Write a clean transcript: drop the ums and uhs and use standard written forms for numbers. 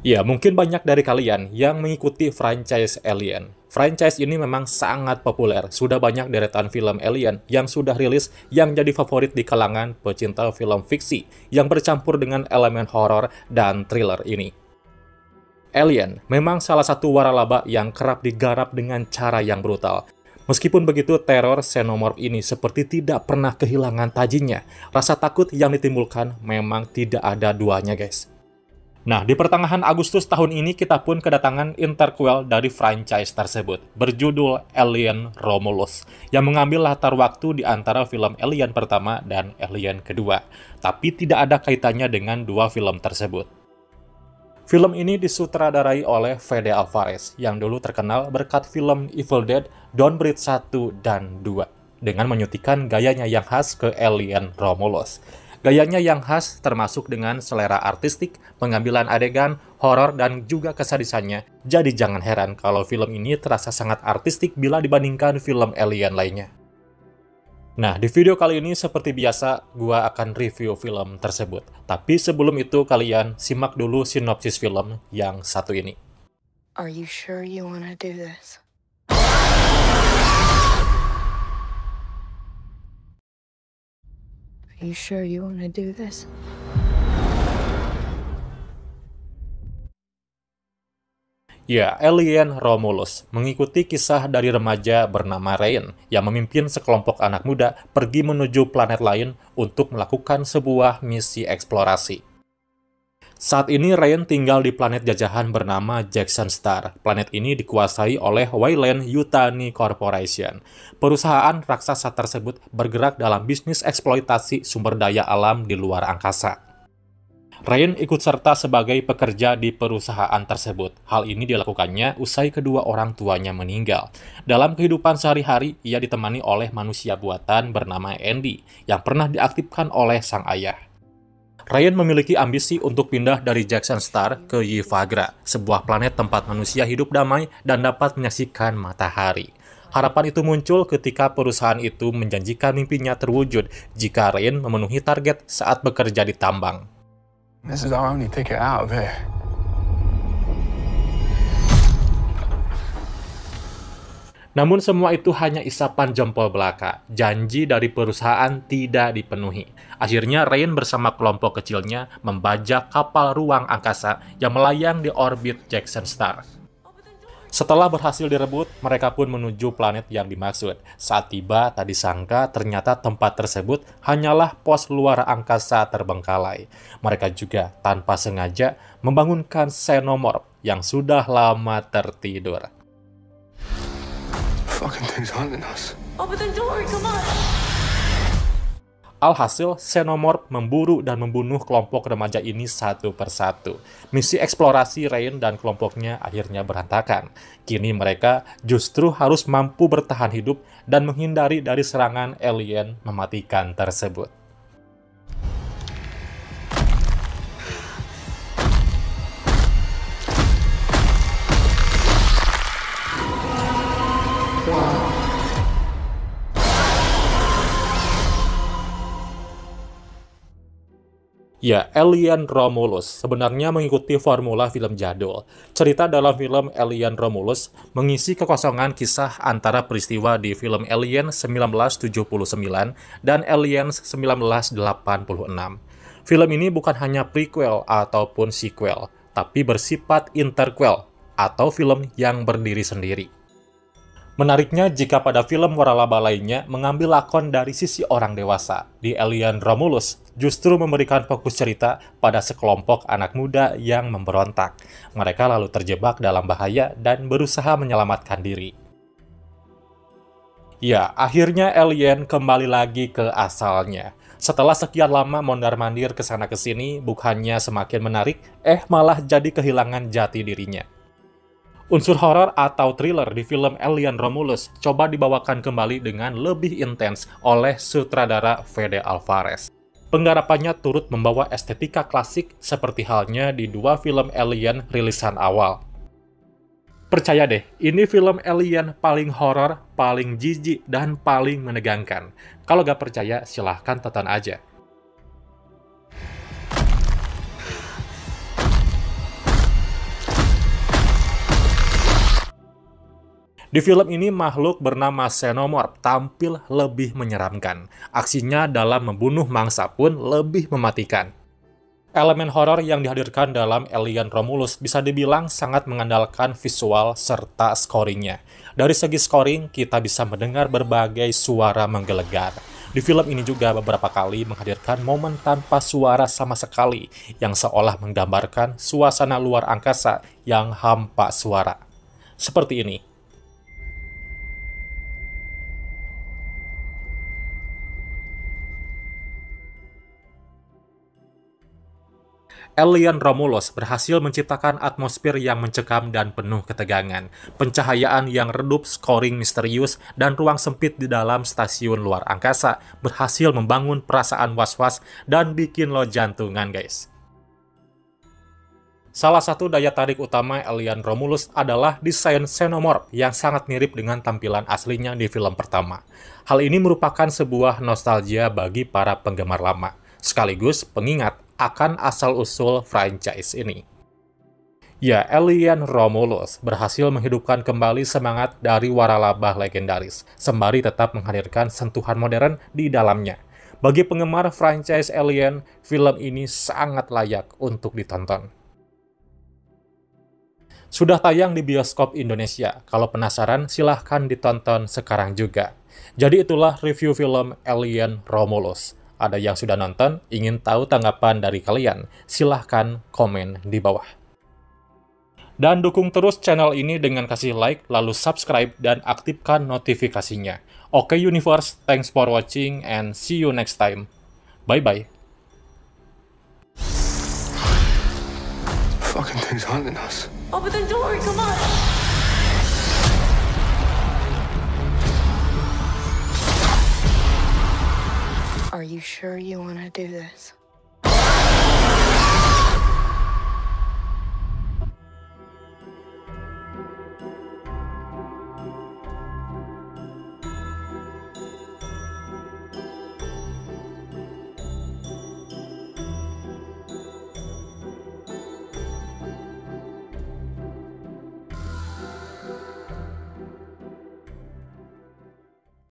Ya, mungkin banyak dari kalian yang mengikuti franchise Alien. Franchise ini memang sangat populer. Sudah banyak deretan film Alien yang sudah rilis yang jadi favorit di kalangan pecinta film fiksi yang bercampur dengan elemen horor dan thriller ini. Alien memang salah satu waralaba yang kerap digarap dengan cara yang brutal. Meskipun begitu, teror xenomorph ini seperti tidak pernah kehilangan tajinya. Rasa takut yang ditimbulkan memang tidak ada duanya, guys. Nah, di pertengahan Agustus tahun ini kita pun kedatangan interquel dari franchise tersebut, berjudul Alien Romulus, yang mengambil latar waktu di antara film Alien pertama dan Alien kedua, tapi tidak ada kaitannya dengan dua film tersebut. Film ini disutradarai oleh Fede Alvarez, yang dulu terkenal berkat film Evil Dead, Don't Breathe 1 dan 2, dengan menyuntikkan gayanya yang khas ke Alien Romulus. Gayanya yang khas termasuk dengan selera artistik, pengambilan adegan, horor, dan juga kesadisannya. Jadi jangan heran kalau film ini terasa sangat artistik bila dibandingkan film Alien lainnya. Nah, di video kali ini seperti biasa, gua akan review film tersebut. Tapi sebelum itu kalian simak dulu sinopsis film yang satu ini. Are you sure you wanna do this? Are you sure you wanna do this? Ya, Alien Romulus mengikuti kisah dari remaja bernama Ryan yang memimpin sekelompok anak muda pergi menuju planet lain untuk melakukan sebuah misi eksplorasi. Saat ini Ryan tinggal di planet jajahan bernama Jackson Star. Planet ini dikuasai oleh Wayland Yutani Corporation. Perusahaan raksasa tersebut bergerak dalam bisnis eksploitasi sumber daya alam di luar angkasa. Ryan ikut serta sebagai pekerja di perusahaan tersebut. Hal ini dilakukannya usai kedua orang tuanya meninggal. Dalam kehidupan sehari-hari, ia ditemani oleh manusia buatan bernama Andy, yang pernah diaktifkan oleh sang ayah. Ryan memiliki ambisi untuk pindah dari Jackson Star ke Yvagra, sebuah planet tempat manusia hidup damai dan dapat menyaksikan matahari. Harapan itu muncul ketika perusahaan itu menjanjikan mimpinya terwujud jika Ryan memenuhi target saat bekerja di tambang. This is our only ticket out of here. Namun semua itu hanya isapan jempol belaka. Janji dari perusahaan tidak dipenuhi. Akhirnya Ryan bersama kelompok kecilnya membajak kapal ruang angkasa yang melayang di orbit Jackson Star. Setelah berhasil direbut, mereka pun menuju planet yang dimaksud. Saat tiba, tak disangka ternyata tempat tersebut hanyalah pos luar angkasa terbengkalai. Mereka juga tanpa sengaja membangunkan xenomorph yang sudah lama tertidur. Fucking things hunting us. Open the door, come on! Alhasil, xenomorph memburu dan membunuh kelompok remaja ini satu persatu. Misi eksplorasi Ryan dan kelompoknya akhirnya berantakan. Kini mereka justru harus mampu bertahan hidup dan menghindari dari serangan alien mematikan tersebut. Ya, Alien Romulus sebenarnya mengikuti formula film jadul. Cerita dalam film Alien Romulus mengisi kekosongan kisah antara peristiwa di film Alien 1979 dan Alien 1986. Film ini bukan hanya prequel ataupun sequel, tapi bersifat interquel atau film yang berdiri sendiri. Menariknya jika pada film waralaba lainnya mengambil lakon dari sisi orang dewasa, di Alien Romulus justru memberikan fokus cerita pada sekelompok anak muda yang memberontak. Mereka lalu terjebak dalam bahaya dan berusaha menyelamatkan diri. Ya, akhirnya Alien kembali lagi ke asalnya. Setelah sekian lama mondar-mandir kesana-kesini, bukannya semakin menarik, malah jadi kehilangan jati dirinya. Unsur horor atau thriller di film Alien Romulus coba dibawakan kembali dengan lebih intens oleh sutradara Fede Alvarez. Penggarapannya turut membawa estetika klasik seperti halnya di dua film Alien rilisan awal. Percaya deh, ini film Alien paling horor, paling jijik, dan paling menegangkan. Kalau gak percaya, silahkan tonton aja. Di film ini, makhluk bernama Xenomorph tampil lebih menyeramkan. Aksinya dalam membunuh mangsa pun lebih mematikan. Elemen horor yang dihadirkan dalam Alien Romulus bisa dibilang sangat mengandalkan visual serta scoringnya. Dari segi scoring, kita bisa mendengar berbagai suara menggelegar. Di film ini juga beberapa kali menghadirkan momen tanpa suara sama sekali, yang seolah menggambarkan suasana luar angkasa yang hampa suara. Seperti ini. Alien Romulus berhasil menciptakan atmosfer yang mencekam dan penuh ketegangan, pencahayaan yang redup, scoring misterius, dan ruang sempit di dalam stasiun luar angkasa berhasil membangun perasaan was-was dan bikin lo jantungan, guys. Salah satu daya tarik utama Alien Romulus adalah desain Xenomorph yang sangat mirip dengan tampilan aslinya di film pertama. Hal ini merupakan sebuah nostalgia bagi para penggemar lama, sekaligus pengingat akan asal-usul franchise ini. Ya, Alien Romulus berhasil menghidupkan kembali semangat dari waralabah legendaris, sembari tetap menghadirkan sentuhan modern di dalamnya. Bagi penggemar franchise Alien, film ini sangat layak untuk ditonton. Sudah tayang di bioskop Indonesia. Kalau penasaran, silahkan ditonton sekarang juga. Jadi itulah review film Alien Romulus. Ada yang sudah nonton, ingin tahu tanggapan dari kalian? Silahkan komen di bawah. Dan dukung terus channel ini dengan kasih like, lalu subscribe, dan aktifkan notifikasinya. Oke Universe, thanks for watching, and see you next time. Bye-bye. Fucking thing's hunting us. Open the door, come on! Are you sure you want to do this?